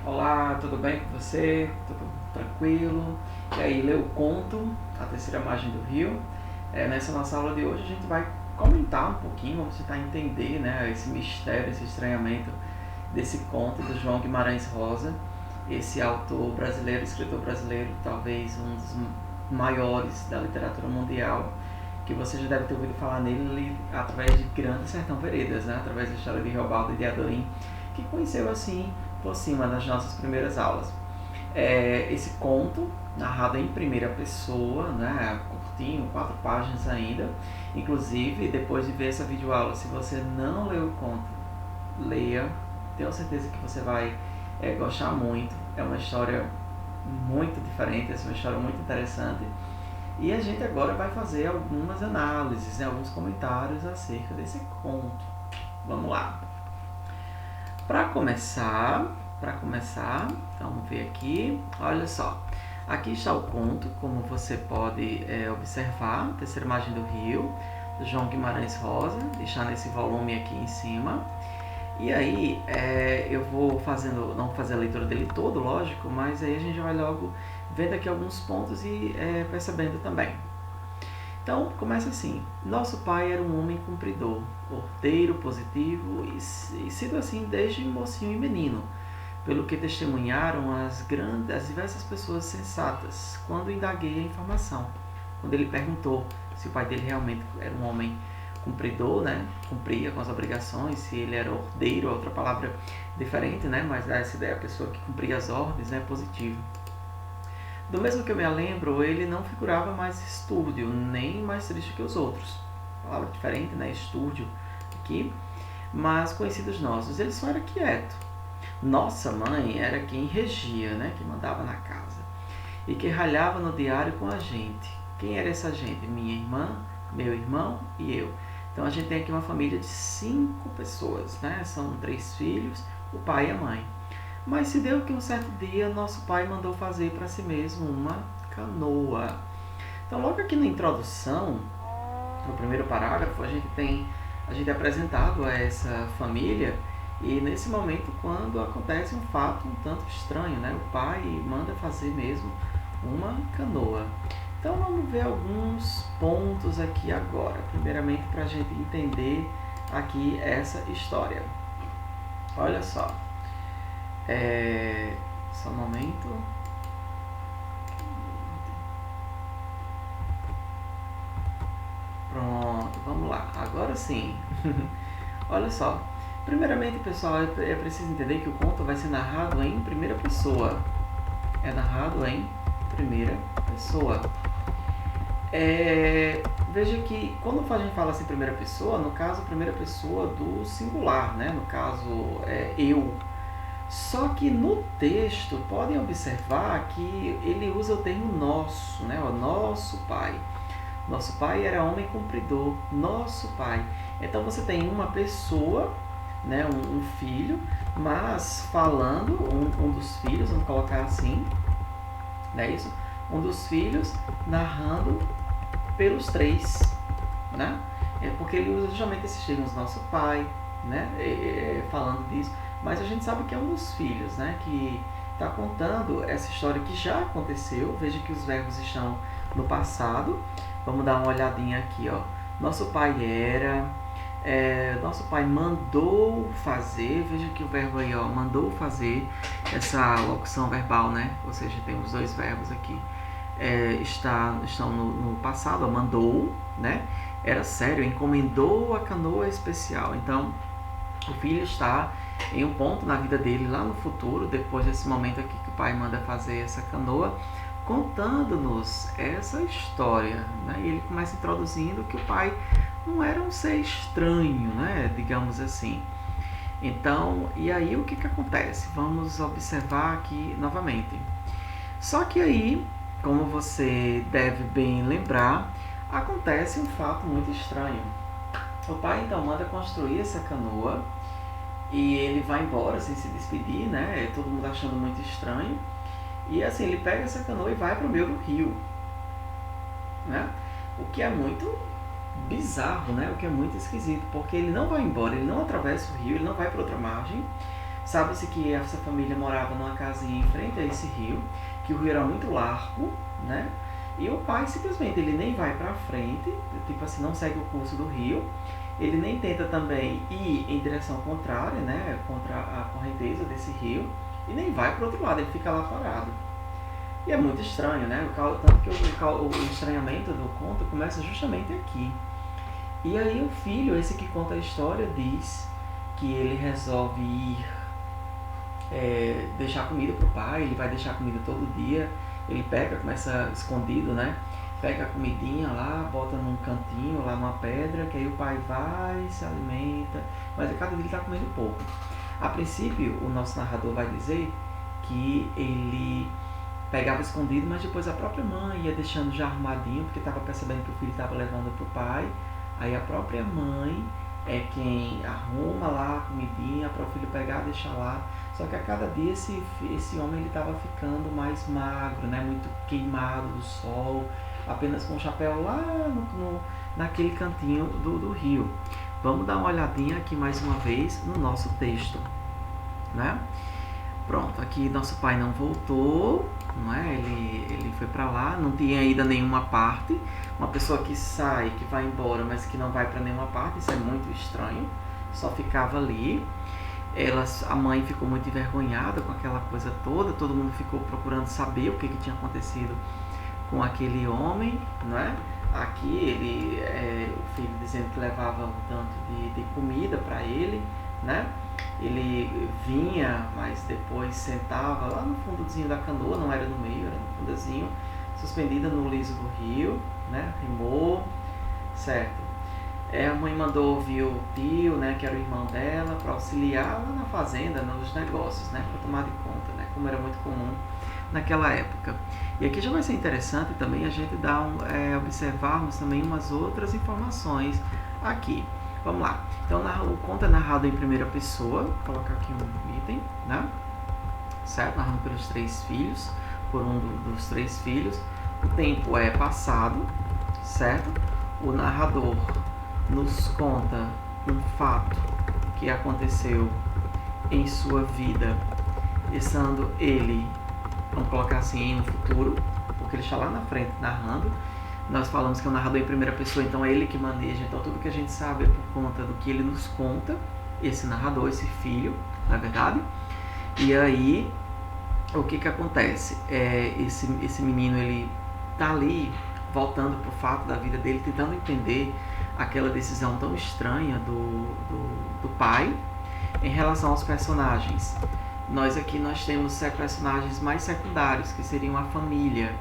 Olá, tudo bem com você? Tudo tranquilo? E aí, leu o conto A Terceira Margem do Rio? Nessa nossa aula de hoje a gente vai comentar um pouquinho, vamos tentar entender, né, esse mistério, esse estranhamento desse conto do João Guimarães Rosa, esse autor brasileiro, escritor brasileiro, talvez um dos maiores da literatura mundial, que você já deve ter ouvido falar nele através de Grande Sertão Veredas, né, através da história de Reobaldo e de Adorim, que conheceu assim por cima nas nossas primeiras aulas. Esse conto, narrado em primeira pessoa, né, curtinho, 4 páginas ainda. Inclusive, depois de ver essa videoaula, se você não leu o conto, leia. Tenho certeza que você vai gostar muito. É uma história muito diferente, é uma história muito interessante. E a gente agora vai fazer algumas análises, né, alguns comentários acerca desse conto. Vamos lá. Para começar, vamos ver aqui, olha só. Aqui está o conto, como você pode observar, Terceira Margem do Rio, do João Guimarães Rosa, está nesse volume aqui em cima. E aí, eu vou fazendo, não vou fazer a leitura dele todo, lógico, mas aí a gente vai logo vendo aqui alguns pontos e percebendo também. Então, começa assim. Nosso pai era um homem cumpridor, ordeiro, positivo e sido assim desde mocinho e menino, pelo que testemunharam as diversas pessoas sensatas, quando indaguei a informação. Quando ele perguntou se o pai dele realmente era um homem cumpridor, né? Cumpria com as obrigações, se ele era ordeiro, outra palavra diferente, né? Mas dá essa ideia, a pessoa que cumpria as ordens, né? Positivo. Do mesmo que eu me lembro, ele não figurava mais estúrdio, nem mais triste que os outros. Palavra diferente, né? Estúrdio aqui. Mas conhecidos nossos, ele só era quieto. Nossa mãe era quem regia, né? Que mandava na casa. E que ralhava no diário com a gente. Quem era essa gente? Minha irmã, meu irmão e eu. Então a gente tem aqui uma família de 5 pessoas, né? São 3 filhos, o pai e a mãe. Mas se deu que um certo dia nosso pai mandou fazer para si mesmo uma canoa. Então logo aqui na introdução, no primeiro parágrafo, a gente é apresentado a essa família e nesse momento quando acontece um fato um tanto estranho, né? O pai manda fazer mesmo uma canoa. Então vamos ver alguns pontos aqui agora, primeiramente para a gente entender aqui essa história. Olha só. Só um momento. Pronto, vamos lá. Agora sim. Olha só. Primeiramente, pessoal, é preciso entender que o conto vai ser narrado em primeira pessoa. É narrado em primeira pessoa. Veja que quando a gente fala assim primeira pessoa, no caso, primeira pessoa do singular, né? No caso, eu. Só que no texto, podem observar que ele usa o termo nosso, né? O nosso pai. Nosso pai era homem cumpridor, nosso pai. Então você tem uma pessoa, né? um filho, mas falando, um dos filhos, vamos colocar assim, não é isso? Um dos filhos narrando pelos 3, né? Porque ele usa justamente esses termos, nosso pai, né? Falando disso. Mas a gente sabe que é um dos filhos, né? Que está contando essa história que já aconteceu. Veja que os verbos estão no passado. Vamos dar uma olhadinha aqui, ó. Nosso pai era, nosso pai mandou fazer. Veja que o verbo aí, ó, mandou fazer, essa locução verbal, né? Ou seja, tem os 2 verbos aqui. Estão no passado, ó, mandou, né? Era sério, encomendou a canoa especial. Então, o filho está em um ponto na vida dele lá no futuro, depois desse momento aqui que o pai manda fazer essa canoa, contando-nos essa história, né? E ele começa introduzindo que o pai não era um ser estranho, né? Digamos assim. Então, e aí o que acontece? Vamos observar aqui novamente. Só que aí, como você deve bem lembrar, acontece um fato muito estranho. O pai então manda construir essa canoa e ele vai embora sem se despedir, né? Todo mundo achando muito estranho. E assim, ele pega essa canoa e vai para o meio do rio, né? O que é muito bizarro, né? O que é muito esquisito, porque ele não vai embora, ele não atravessa o rio, ele não vai para outra margem, Sabe-se que essa família morava numa casinha em frente a esse rio, que o rio era muito largo, né? E o pai simplesmente ele nem vai para frente, tipo assim, não segue o curso do rio, ele nem tenta também ir em direção contrária, né? Contra a correnteza desse rio, e nem vai para o outro lado, ele fica lá parado. E é muito estranho, né? Tanto que o estranhamento do conto começa justamente aqui. E aí o filho, esse que conta a história, diz que ele resolve ir deixar comida pro pai, ele vai deixar comida todo dia, ele pega, começa escondido, né? Pega a comidinha lá, bota num cantinho, lá numa pedra, que aí o pai vai, se alimenta, mas a cada dia ele está comendo pouco. A princípio, o nosso narrador vai dizer que ele pegava escondido, mas depois a própria mãe ia deixando já arrumadinho, porque estava percebendo que o filho estava levando pro pai, aí a própria mãe é quem arruma lá a comidinha para o filho pegar e deixar lá. Só que a cada dia esse homem ele estava ficando mais magro, né? Muito queimado do sol, apenas com o chapéu lá naquele cantinho do rio. Vamos dar uma olhadinha aqui mais uma vez no nosso texto, né? Pronto, aqui nosso pai não voltou, não é? Ele foi para lá, não tinha ainda nenhuma parte. Uma pessoa que sai, que vai embora, mas que não vai para nenhuma parte, isso é muito estranho. Só ficava ali. A mãe ficou muito envergonhada com aquela coisa toda, todo mundo ficou procurando saber o que tinha acontecido com aquele homem, não é? Aqui o filho dizendo que levava um tanto de comida para ele, né? Ele vinha, mas depois sentava lá no fundozinho da canoa, não era no meio, era no fundozinho, suspendida no liso do rio, né? Remou, certo? A mãe mandou ouvir o tio, né, que era o irmão dela, para auxiliar lá na fazenda, nos negócios, né, para tomar de conta, né, como era muito comum naquela época. E aqui já vai ser interessante também a gente observarmos também umas outras informações aqui. Vamos lá. Então o conto é narrado em primeira pessoa, vou colocar aqui um item, né, certo? Narrado pelos 3 filhos, por um dos 3 filhos. O tempo é passado, certo? O narrador nos conta um fato que aconteceu em sua vida, estando ele, vamos colocar assim, em um futuro, porque ele está lá na frente narrando. Nós falamos que é um narrador em primeira pessoa, então é ele que maneja, então tudo que a gente sabe é por conta do que ele nos conta, esse narrador, esse filho, na verdade. E aí, o que acontece? Esse menino, ele tá ali, voltando pro fato da vida dele, tentando entender aquela decisão tão estranha do pai em relação aos personagens. Nós temos personagens mais secundários, que seriam a família,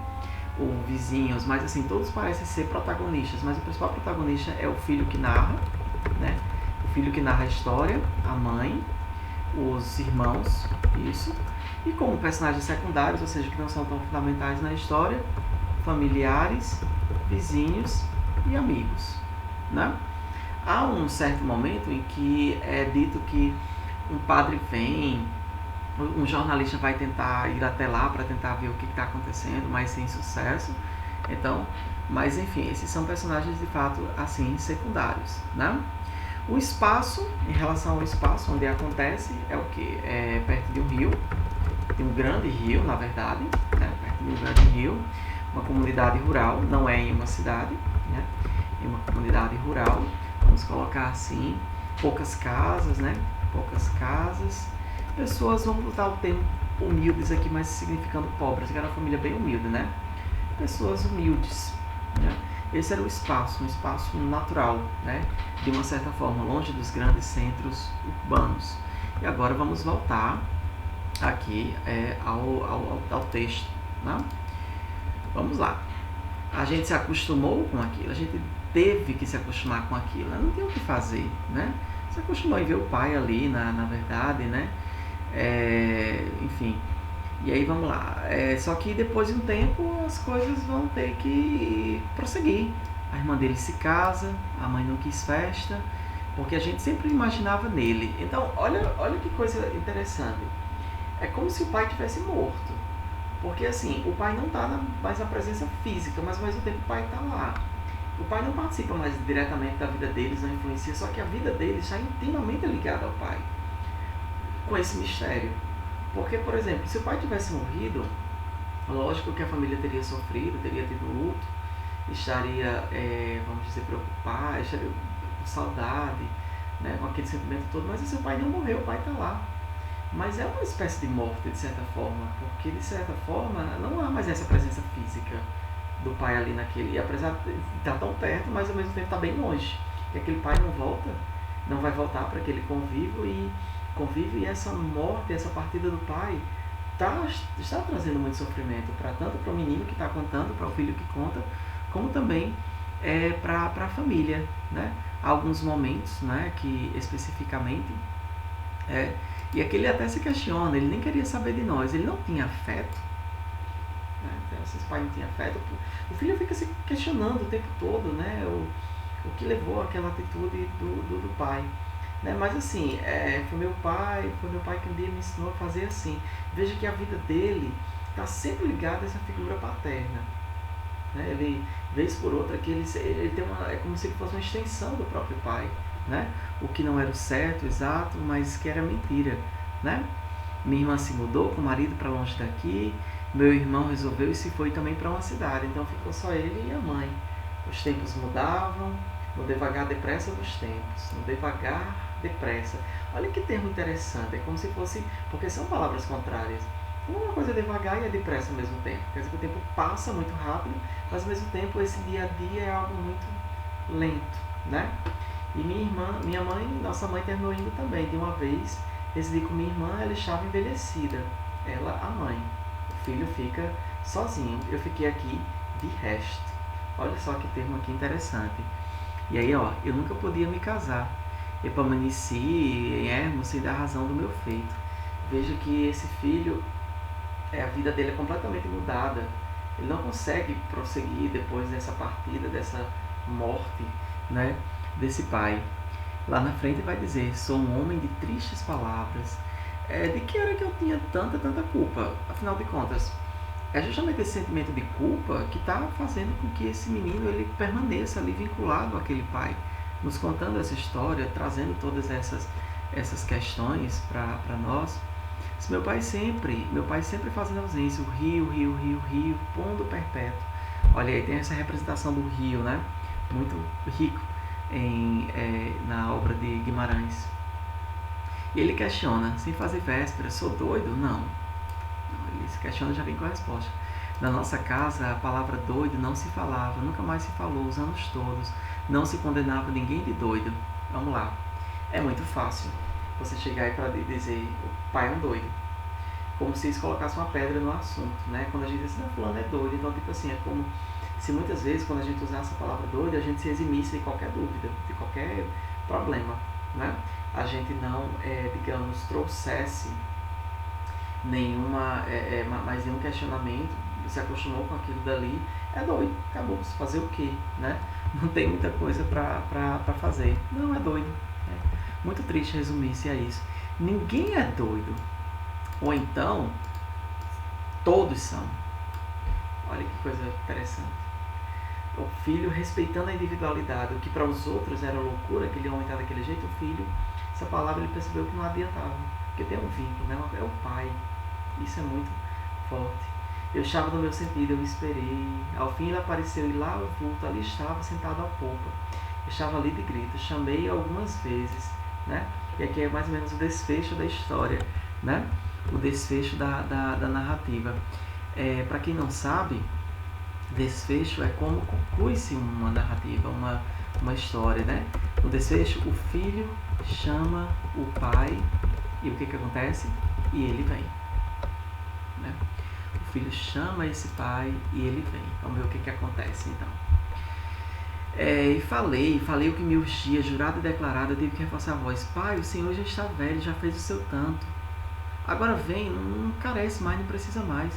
ou vizinhos, mas assim, todos parecem ser protagonistas, mas o principal protagonista é o filho que narra, né? O filho que narra a história, a mãe, os irmãos, isso, e como personagens secundários, ou seja, que não são tão fundamentais na história, familiares, vizinhos e amigos, né? Há um certo momento em que é dito que um padre vem, um jornalista vai tentar ir até lá para tentar ver o que está acontecendo, mas sem sucesso. Então, mas enfim, esses são personagens de fato assim secundários, né? O espaço, em relação ao espaço onde acontece, é o que? É perto de um rio, de um grande rio, na verdade, né? Perto de um grande rio, uma comunidade rural, não é em uma cidade, né? Em uma comunidade rural, vamos colocar assim, poucas casas, né? Poucas casas, pessoas, vamos botar o termo humildes aqui, mas significando pobres, que era uma família bem humilde, né? Pessoas humildes, né? Esse era o espaço, um espaço natural, né? De uma certa forma, longe dos grandes centros urbanos. E agora vamos voltar aqui ao texto, né? Vamos lá. A gente se acostumou com aquilo, a gente teve que se acostumar com aquilo, não tem o que fazer, né? Se acostumou em ver o pai ali, na verdade, né? Enfim, e aí vamos lá. Só que depois de um tempo as coisas vão ter que prosseguir. A irmã dele se casa, a mãe não quis festa, porque a gente sempre imaginava nele. Então, olha que coisa interessante. É como se o pai tivesse morto. Porque assim, o pai não está mais na presença física, mas ao mesmo tempo o pai está lá. O pai não participa mais diretamente da vida deles, não influencia, só que a vida deles está intimamente ligada ao pai. com esse mistério. Porque, por exemplo, se o pai tivesse morrido, lógico que a família teria sofrido, teria tido luto, estaria, vamos dizer, preocupada, estaria com saudade, né, com aquele sentimento todo, mas esse pai não morreu, o pai está lá. Mas é uma espécie de morte, de certa forma, porque, de certa forma, não há mais essa presença física do pai ali naquele, apesar de estar tão perto, mas ao mesmo tempo está bem longe. E aquele pai não volta, não vai voltar para aquele convívio, e essa morte, essa partida do pai está trazendo muito sofrimento, tanto para o menino que está contando, para o filho que conta, como também para a família, né? Há alguns momentos, né, que especificamente, e aqui ele até se questiona, ele nem queria saber de nós, ele não tinha afeto, né? Então, se esse pai não tinha afeto, o filho fica se questionando o tempo todo, né, o que levou àquela atitude do pai. Né? Mas assim, foi meu pai que um dia me ensinou a fazer assim. Veja que a vida dele está sempre ligada a essa figura paterna. Né? Ele, vez por outra, que ele tem é como se ele fosse uma extensão do próprio pai. Né? O que não era o certo, exato, mas que era mentira. Né? Minha irmã se mudou com o marido para longe daqui, meu irmão resolveu e se foi também para uma cidade, então ficou só ele e a mãe. Os tempos mudavam, no devagar depressa dos tempos, no devagar depressa. Olha que termo interessante, é como se fosse, porque são palavras contrárias. Uma coisa é devagar e é depressa ao mesmo tempo. Quer dizer que o tempo passa muito rápido, mas ao mesmo tempo esse dia a dia é algo muito lento, né? E minha mãe, nossa mãe terminou indo também, de uma vez, decidi com minha irmã, ela estava envelhecida, ela, a mãe. O filho fica sozinho, eu fiquei aqui de resto. Olha só que termo aqui interessante. E aí, ó, eu nunca podia me casar. Eu permaneci ermo sem dar razão do meu feito. Veja que esse filho, a vida dele é completamente mudada. Ele não consegue prosseguir depois dessa partida, dessa morte, né, desse pai. Lá na frente vai dizer, sou um homem de tristes palavras. De que era que eu tinha tanta culpa? Afinal de contas, é justamente esse sentimento de culpa que está fazendo com que esse menino ele permaneça ali vinculado àquele pai, nos contando essa história, trazendo todas essas questões para nós. Meu pai sempre fazendo ausência, o rio, pondo perpétuo. Olha aí, tem essa representação do rio, né? Muito rico na obra de Guimarães. E ele questiona, sem fazer véspera, sou doido? Não. Ele se questiona e já vem com a resposta. Na nossa casa, a palavra doido não se falava, nunca mais se falou os anos todos. Não se condenava ninguém de doido. Vamos lá. É muito fácil você chegar aí para dizer o pai é um doido. Como se isso colocasse uma pedra no assunto, né? Quando a gente diz assim, fulano é doido. Então, tipo assim, é como se muitas vezes, quando a gente usasse a palavra doido, a gente se eximisse de qualquer dúvida, de qualquer problema, né? A gente não, digamos, trouxesse mais nenhum questionamento, se acostumou com aquilo dali, é doido, acabou, se fazer o quê, né? Não tem muita coisa para fazer, não, é doido, né? Muito triste resumir-se a isso. Ninguém é doido, ou então, todos são. Olha que coisa interessante. O filho respeitando a individualidade, o que para os outros era loucura, aquele homem está daquele jeito, o filho, essa palavra ele percebeu que não adiantava, porque tem um vínculo, né? É o pai, isso é muito forte. Eu estava no meu sentido, eu esperei, ao fim ele apareceu e lá o vulto, ali estava sentado à polpa, eu estava ali de grito, chamei algumas vezes, né? E aqui é mais ou menos o desfecho da história, né? O desfecho da narrativa. Para quem não sabe, desfecho é como conclui-se uma narrativa, uma história, né? No desfecho, o filho chama o pai e o que acontece? E ele vem, né? O filho chama esse pai e ele vem. Vamos ver o que acontece então. E falei o que me urgia, jurado e declarado, eu tive que reforçar a voz. Pai, o Senhor já está velho, já fez o seu tanto. Agora vem, não carece mais, não precisa mais.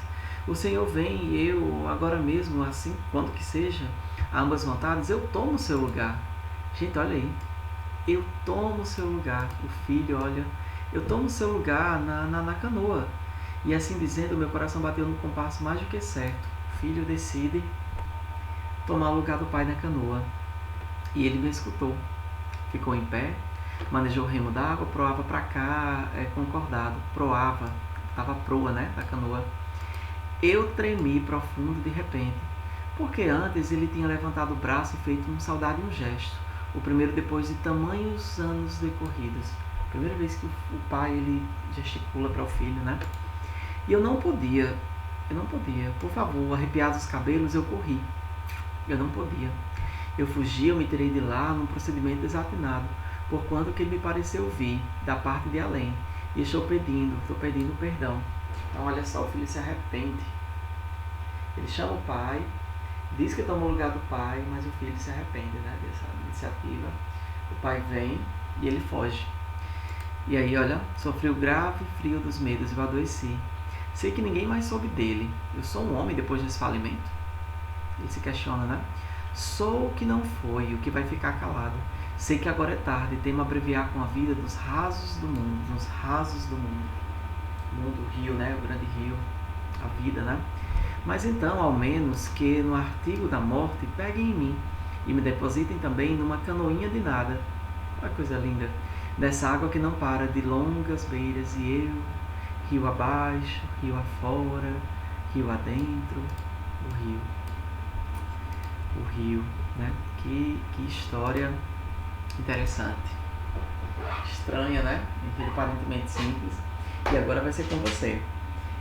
O Senhor vem e eu, agora mesmo, assim, quando que seja, a ambas vontades, eu tomo o seu lugar. Gente, olha aí. Eu tomo o seu lugar. O filho, olha, eu tomo o seu lugar na canoa. E assim dizendo, meu coração bateu no compasso mais do que certo. O filho decide tomar o lugar do pai na canoa. E ele me escutou. Ficou em pé, manejou o remo da água, proava para cá, concordado, proava, estava a proa, né, da canoa. Eu tremi profundo de repente, porque antes ele tinha levantado o braço e feito um saudade e um gesto, o primeiro depois de tamanhos anos decorridos. Primeira vez que o pai ele gesticula para o filho, né? E eu não podia, por favor, arrepiados os cabelos, eu corri. Eu não podia. Eu fugi, eu me tirei de lá num procedimento desatinado, porquanto que ele me pareceu vir da parte de além, e estou pedindo perdão. Então olha só, o filho se arrepende. Ele chama o pai, diz que toma o lugar do pai, mas o filho se arrepende, né, dessa iniciativa. O pai vem e ele foge. E aí, olha, sofri o grave frio dos medos e eu adoeci. Sei que ninguém mais soube dele. Eu sou um homem depois desse falimento? Ele se questiona, né? Sou o que não foi, o que vai ficar calado. Sei que agora é tarde, temo abreviar com a vida dos rasos do mundo, nos rasos do mundo. O mundo, o rio, né? O grande rio, a vida, né? Mas então, ao menos, que no artigo da morte peguem em mim e me depositem também numa canoinha de nada. Olha que coisa linda. Dessa água que não para de longas beiras e eu, rio abaixo, rio afora, rio adentro, o rio. O rio, né? Que história interessante. Estranha, né? Aparentemente simples. E agora vai ser com você.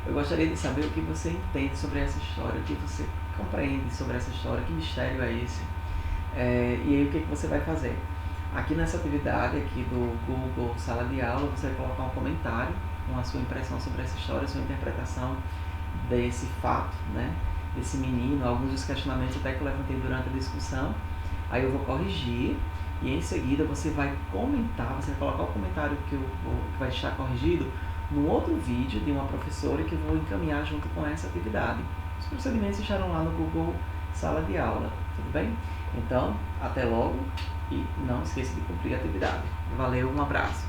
Eu gostaria de saber o que você entende sobre essa história, o que você compreende sobre essa história, que mistério é esse. E aí o que você vai fazer? Aqui nessa atividade aqui do Google Sala de Aula, você vai colocar um comentário com a sua impressão sobre essa história, a sua interpretação desse fato, né? Desse menino, alguns dos questionamentos até que eu levantei durante a discussão. Aí eu vou corrigir e em seguida você vai comentar, você vai colocar o comentário que vai estar corrigido num outro vídeo de uma professora que eu vou encaminhar junto com essa atividade. Os procedimentos estarão lá no Google Sala de Aula, tudo bem? Então, até logo e não esqueça de cumprir a atividade. Valeu, um abraço.